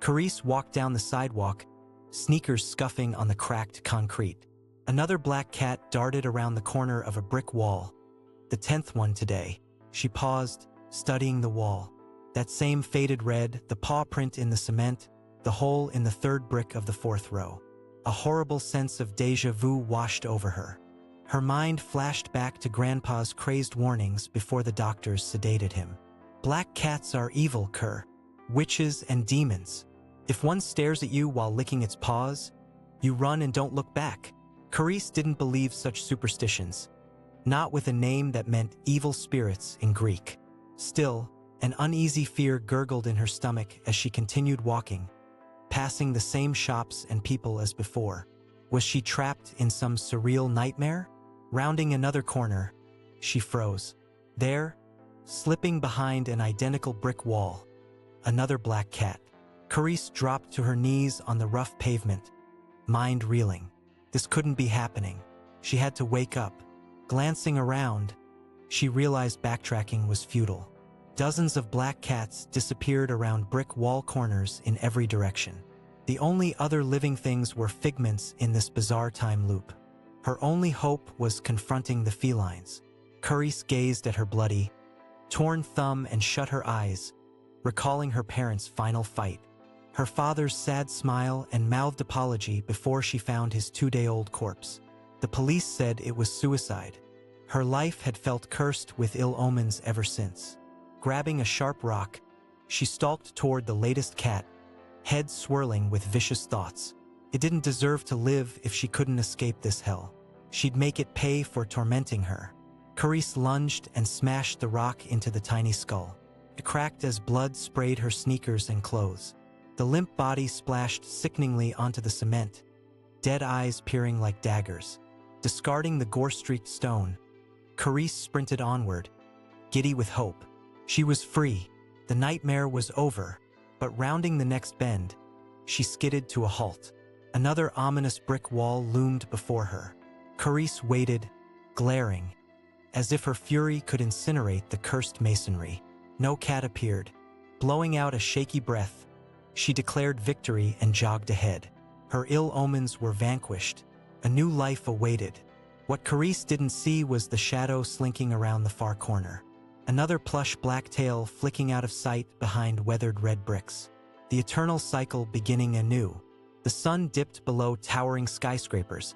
Keres walked down the sidewalk, sneakers scuffing on the cracked concrete. Another black cat darted around the corner of a brick wall. The 10th one today. She paused, studying the wall. That same faded red, the paw print in the cement, the hole in the third brick of the fourth row. A horrible sense of déjà vu washed over her. Her mind flashed back to Grandpa's crazed warnings before the doctors sedated him. Black cats are evil, Kerr. Witches and demons. If one stares at you while licking its paws, you run and don't look back. Keres didn't believe such superstitions, not with a name that meant evil spirits in Greek. Still, an uneasy fear gurgled in her stomach as she continued walking, passing the same shops and people as before. Was she trapped in some surreal nightmare? Rounding another corner, she froze. There, slipping behind an identical brick wall, another black cat. Keres dropped to her knees on the rough pavement, mind reeling. This couldn't be happening. She had to wake up. Glancing around, she realized backtracking was futile. Dozens of black cats disappeared around brick wall corners in every direction. The only other living things were figments in this bizarre time loop. Her only hope was confronting the felines. Keres gazed at her bloody, torn thumb and shut her eyes, recalling her parents' final fight. Her father's sad smile and mouthed apology before she found his 2-day-old corpse. The police said it was suicide. Her life had felt cursed with ill omens ever since. Grabbing a sharp rock, she stalked toward the latest cat, head swirling with vicious thoughts. It didn't deserve to live if she couldn't escape this hell. She'd make it pay for tormenting her. Keres lunged and smashed the rock into the tiny skull. It cracked as blood sprayed her sneakers and clothes. The limp body splashed sickeningly onto the cement, dead eyes peering like daggers. Discarding the gore-streaked stone, Keres sprinted onward, giddy with hope. She was free. The nightmare was over, but rounding the next bend, she skidded to a halt. Another ominous brick wall loomed before her. Keres waited, glaring, as if her fury could incinerate the cursed masonry. No cat appeared. Blowing out a shaky breath, she declared victory and jogged ahead. Her ill omens were vanquished. A new life awaited. What Keres didn't see was the shadow slinking around the far corner. Another plush black tail flicking out of sight behind weathered red bricks. The eternal cycle beginning anew. The sun dipped below towering skyscrapers,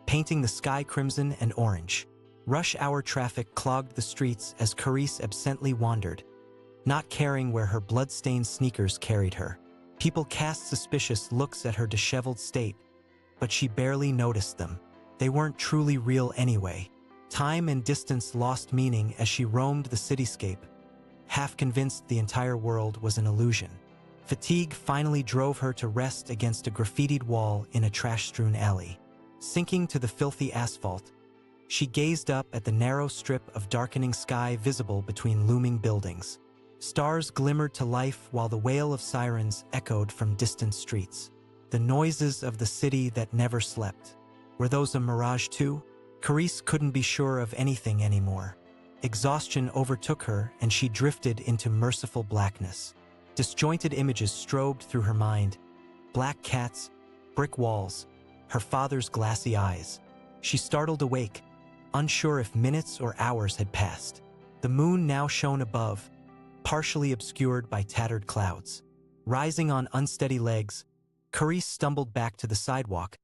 painting the sky crimson and orange. Rush hour traffic clogged the streets as Keres absently wandered, not caring where her blood-stained sneakers carried her. People cast suspicious looks at her disheveled state, but she barely noticed them. They weren't truly real anyway. Time and distance lost meaning as she roamed the cityscape, half convinced the entire world was an illusion. Fatigue finally drove her to rest against a graffitied wall in a trash-strewn alley. Sinking to the filthy asphalt, she gazed up at the narrow strip of darkening sky visible between looming buildings. Stars glimmered to life while the wail of sirens echoed from distant streets. The noises of the city that never slept. Were those a mirage too? Keres couldn't be sure of anything anymore. Exhaustion overtook her and she drifted into merciful blackness. Disjointed images strobed through her mind. Black cats, brick walls, her father's glassy eyes. She startled awake, unsure if minutes or hours had passed. The moon now shone above, partially obscured by tattered clouds. Rising on unsteady legs, Keres stumbled back to the sidewalk,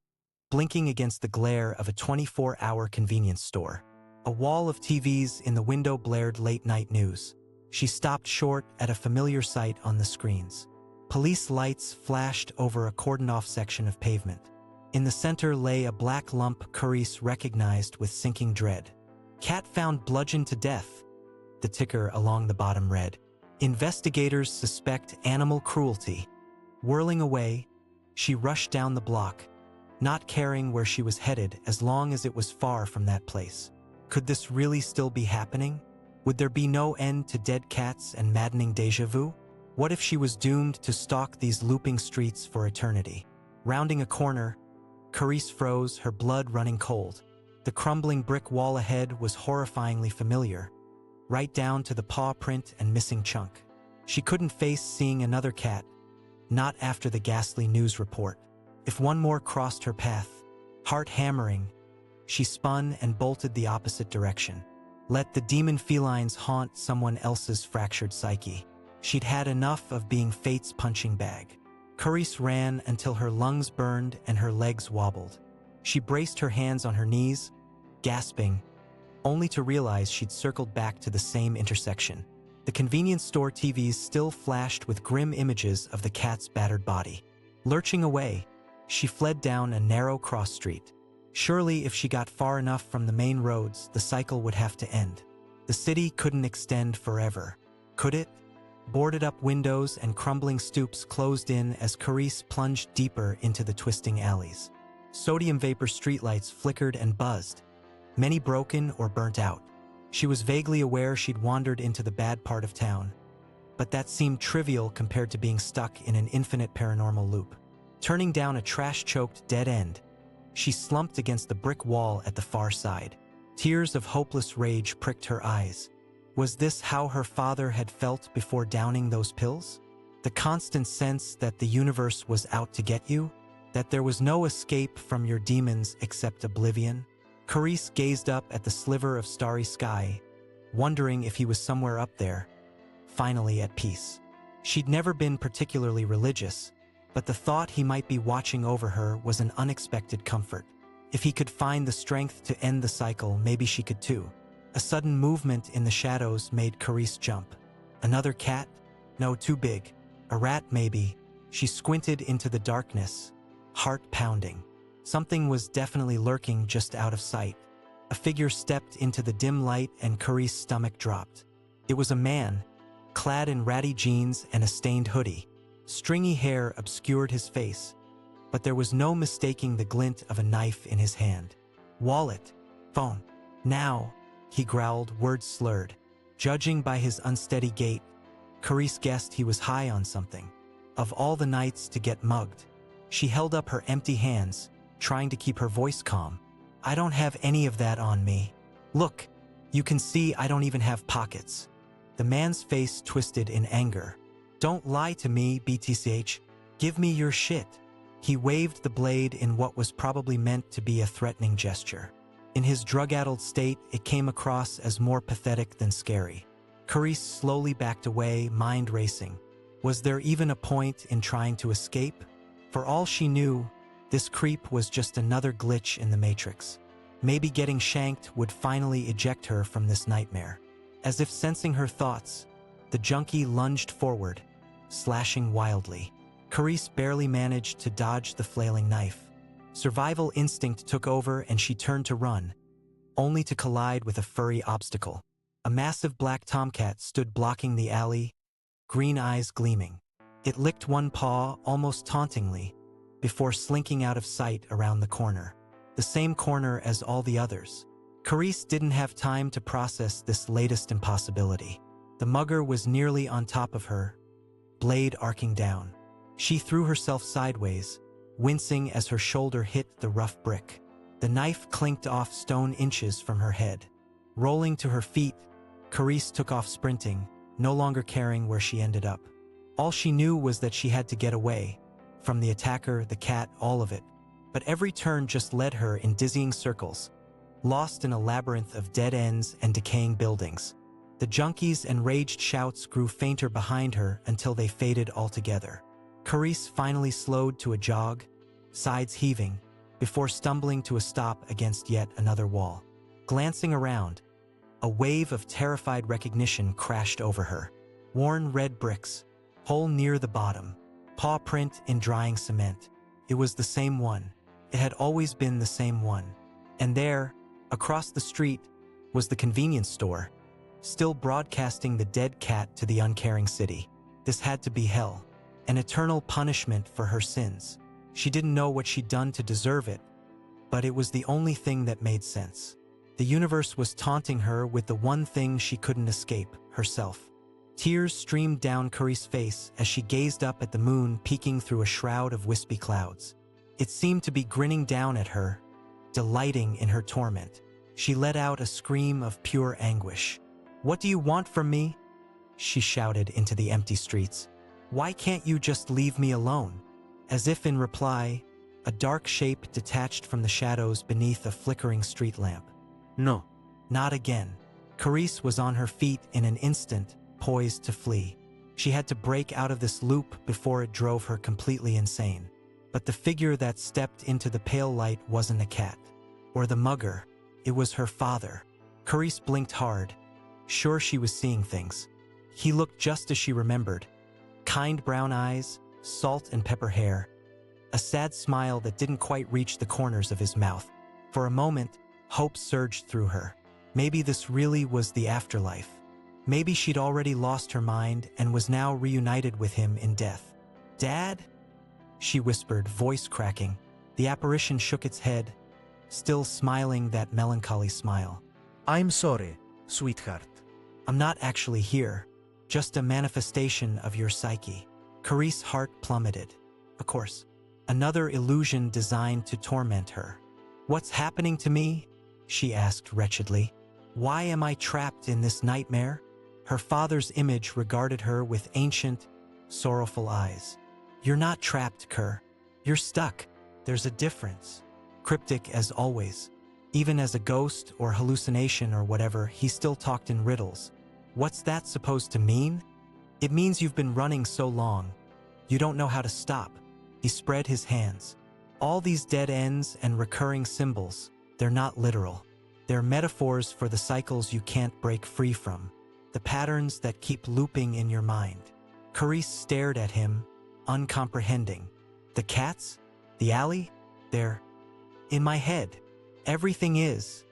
blinking against the glare of a 24-hour convenience store. A wall of TVs in the window blared late-night news. She stopped short at a familiar sight on the screens. Police lights flashed over a cordoned-off section of pavement. In the center lay a black lump Keres recognized with sinking dread. Cat found bludgeoned to death, the ticker along the bottom read. Investigators suspect animal cruelty. Whirling away, she rushed down the block, not caring where she was headed as long as it was far from that place. Could this really still be happening? Would there be no end to dead cats and maddening déjà vu? What if she was doomed to stalk these looping streets for eternity? Rounding a corner, Keres froze, her blood running cold. The crumbling brick wall ahead was horrifyingly familiar, right down to the paw print and missing chunk. She couldn't face seeing another cat, not after the ghastly news report. If one more crossed her path, heart hammering, she spun and bolted the opposite direction. Let the demon felines haunt someone else's fractured psyche. She'd had enough of being fate's punching bag. Keres ran until her lungs burned and her legs wobbled. She braced her hands on her knees, gasping, only to realize she'd circled back to the same intersection. The convenience store TVs still flashed with grim images of the cat's battered body. Lurching away, she fled down a narrow cross street. Surely, if she got far enough from the main roads, the cycle would have to end. The city couldn't extend forever, could it? Boarded up windows and crumbling stoops closed in as Keres plunged deeper into the twisting alleys. Sodium vapor streetlights flickered and buzzed, many broken or burnt out. She was vaguely aware she'd wandered into the bad part of town, but that seemed trivial compared to being stuck in an infinite paranormal loop. Turning down a trash-choked dead end, she slumped against the brick wall at the far side. Tears of hopeless rage pricked her eyes. Was this how her father had felt before downing those pills? The constant sense that the universe was out to get you? That there was no escape from your demons except oblivion? Keres gazed up at the sliver of starry sky, wondering if he was somewhere up there, finally at peace. She'd never been particularly religious, but the thought he might be watching over her was an unexpected comfort. If he could find the strength to end the cycle, maybe she could too. A sudden movement in the shadows made Keres jump. Another cat? No, too big. A rat, maybe. She squinted into the darkness, heart pounding. Something was definitely lurking just out of sight. A figure stepped into the dim light and Keres' stomach dropped. It was a man, clad in ratty jeans and a stained hoodie. Stringy hair obscured his face, but there was no mistaking the glint of a knife in his hand. Wallet, phone. Now, he growled, words slurred. Judging by his unsteady gait, Keres guessed he was high on something. Of all the nights to get mugged, she held up her empty hands, trying to keep her voice calm. I don't have any of that on me. Look, you can see I don't even have pockets. The man's face twisted in anger. Don't lie to me, BTCH. Give me your shit. He waved the blade in what was probably meant to be a threatening gesture. In his drug-addled state, it came across as more pathetic than scary. Keres slowly backed away, mind racing. Was there even a point in trying to escape? For all she knew, this creep was just another glitch in the Matrix. Maybe getting shanked would finally eject her from this nightmare. As if sensing her thoughts, the junkie lunged forward, slashing wildly. Keres barely managed to dodge the flailing knife. Survival instinct took over and she turned to run, only to collide with a furry obstacle. A massive black tomcat stood blocking the alley, green eyes gleaming. It licked one paw almost tauntingly, before slinking out of sight around the corner. The same corner as all the others. Keres didn't have time to process this latest impossibility. The mugger was nearly on top of her, blade arcing down. She threw herself sideways, wincing as her shoulder hit the rough brick. The knife clinked off stone inches from her head. Rolling to her feet, Keres took off sprinting, no longer caring where she ended up. All she knew was that she had to get away, from the attacker, the cat, all of it. But every turn just led her in dizzying circles, lost in a labyrinth of dead ends and decaying buildings. The junkie's enraged shouts grew fainter behind her until they faded altogether. Keres finally slowed to a jog, sides heaving, before stumbling to a stop against yet another wall. Glancing around, a wave of terrified recognition crashed over her. Worn red bricks, hole near the bottom, paw print in drying cement. It was the same one. It had always been the same one. And there, across the street, was the convenience store, still broadcasting the dead cat to the uncaring city. This had to be hell. An eternal punishment for her sins. She didn't know what she'd done to deserve it, but it was the only thing that made sense. The universe was taunting her with the one thing she couldn't escape, herself. Tears streamed down Keres' face as she gazed up at the moon peeking through a shroud of wispy clouds. It seemed to be grinning down at her, delighting in her torment. She let out a scream of pure anguish. "What do you want from me?" she shouted into the empty streets. Why can't you just leave me alone? As if in reply, a dark shape detached from the shadows beneath a flickering street lamp. No. Not again. Keres was on her feet in an instant, poised to flee. She had to break out of this loop before it drove her completely insane. But the figure that stepped into the pale light wasn't a cat. Or the mugger. It was her father. Keres blinked hard, sure she was seeing things. He looked just as she remembered. Kind brown eyes, salt and pepper hair. A sad smile that didn't quite reach the corners of his mouth. For a moment, hope surged through her. Maybe this really was the afterlife. Maybe she'd already lost her mind and was now reunited with him in death. "Dad?" she whispered, voice cracking. The apparition shook its head, still smiling that melancholy smile. I'm sorry, sweetheart. "I'm not actually here, just a manifestation of your psyche." Keres' heart plummeted. Of course, another illusion designed to torment her. "What's happening to me?" she asked wretchedly. "Why am I trapped in this nightmare?" Her father's image regarded her with ancient, sorrowful eyes. "You're not trapped, Ker. You're stuck. There's a difference." Cryptic as always. Even as a ghost or hallucination or whatever, he still talked in riddles. "What's that supposed to mean?" "It means you've been running so long. You don't know how to stop." He spread his hands. "All these dead ends and recurring symbols, they're not literal. They're metaphors for the cycles you can't break free from. The patterns that keep looping in your mind." Keres stared at him, uncomprehending. "The cats? The alley? They're in my head. Everything is,"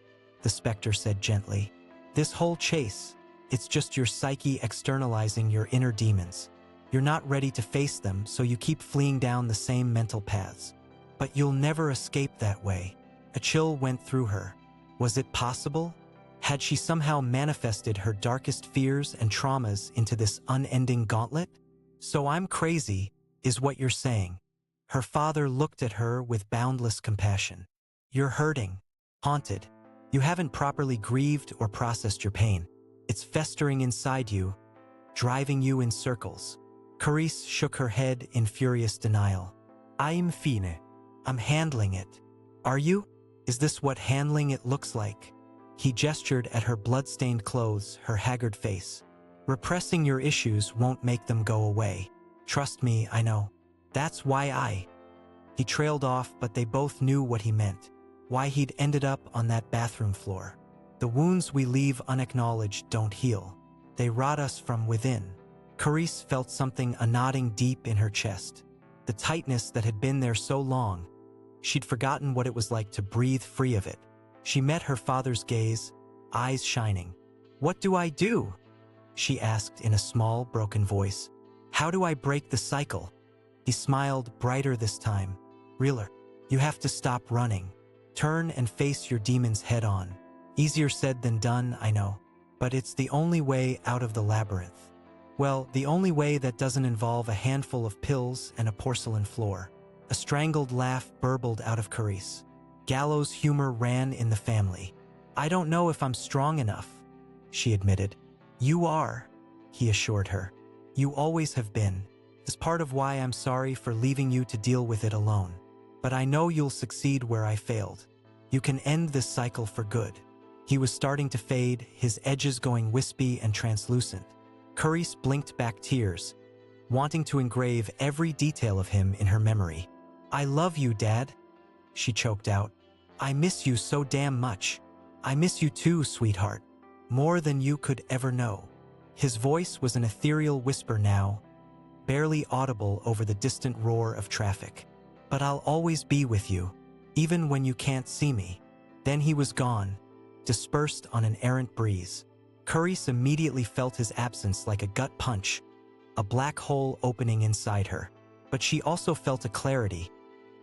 the specter said gently. "This whole chase, it's just your psyche externalizing your inner demons. You're not ready to face them, so you keep fleeing down the same mental paths. But you'll never escape that way." A chill went through her. Was it possible? Had she somehow manifested her darkest fears and traumas into this unending gauntlet? "So I'm crazy, is what you're saying." Her father looked at her with boundless compassion. "You're hurting, haunted. You haven't properly grieved or processed your pain. It's festering inside you, driving you in circles." Keres shook her head in furious denial. "I'm fine. I'm handling it." "Are you? Is this what handling it looks like?" He gestured at her blood-stained clothes, her haggard face. "Repressing your issues won't make them go away. Trust me, I know. That's why He trailed off, but they both knew what he meant. Why he'd ended up on that bathroom floor. The wounds we leave unacknowledged don't heal. They rot us from within. Keres felt something knotting deep in her chest. The tightness that had been there so long. She'd forgotten what it was like to breathe free of it. She met her father's gaze, eyes shining. "What do I do?" she asked in a small, broken voice. "How do I break the cycle?" He smiled, brighter this time. "Realer, you have to stop running. Turn and face your demons head on. Easier said than done, I know. But it's the only way out of the labyrinth. Well, the only way that doesn't involve a handful of pills and a porcelain floor." A strangled laugh burbled out of Keres. Gallows humor ran in the family. "I don't know if I'm strong enough," she admitted. "You are," he assured her. "You always have been. It's part of why I'm sorry for leaving you to deal with it alone. But I know you'll succeed where I failed. You can end this cycle for good." He was starting to fade, his edges going wispy and translucent. Keres blinked back tears, wanting to engrave every detail of him in her memory. "I love you, Dad," she choked out. "I miss you so damn much. I miss you too, sweetheart. More than you could ever know." His voice was an ethereal whisper now, barely audible over the distant roar of traffic. "But I'll always be with you, even when you can't see me." Then he was gone, dispersed on an errant breeze. Keres immediately felt his absence like a gut punch, a black hole opening inside her. But she also felt a clarity,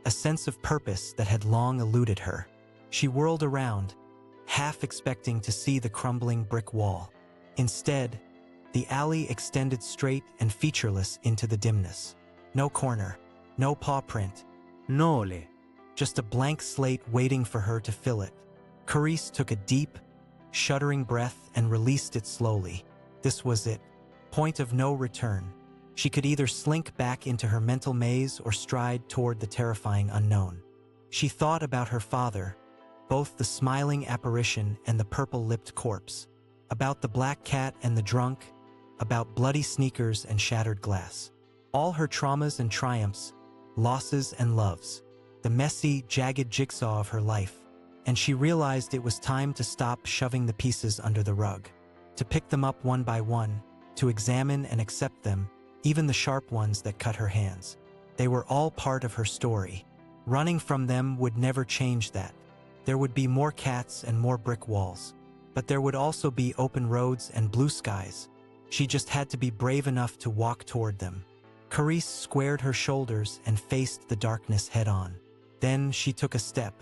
a sense of purpose that had long eluded her. She whirled around, half expecting to see the crumbling brick wall. Instead, the alley extended straight and featureless into the dimness. No corner, no paw print. Nole. Just a blank slate waiting for her to fill it. Keres took a deep, shuddering breath and released it slowly. This was it. Point of no return. She could either slink back into her mental maze or stride toward the terrifying unknown. She thought about her father, both the smiling apparition and the purple-lipped corpse, about the black cat and the drunk, about bloody sneakers and shattered glass. All her traumas and triumphs, losses and loves, the messy, jagged jigsaw of her life. And she realized it was time to stop shoving the pieces under the rug, to pick them up one by one, to examine and accept them, even the sharp ones that cut her hands. They were all part of her story. Running from them would never change that. There would be more cats and more brick walls, but there would also be open roads and blue skies. She just had to be brave enough to walk toward them. Keres squared her shoulders and faced the darkness head-on. Then she took a step,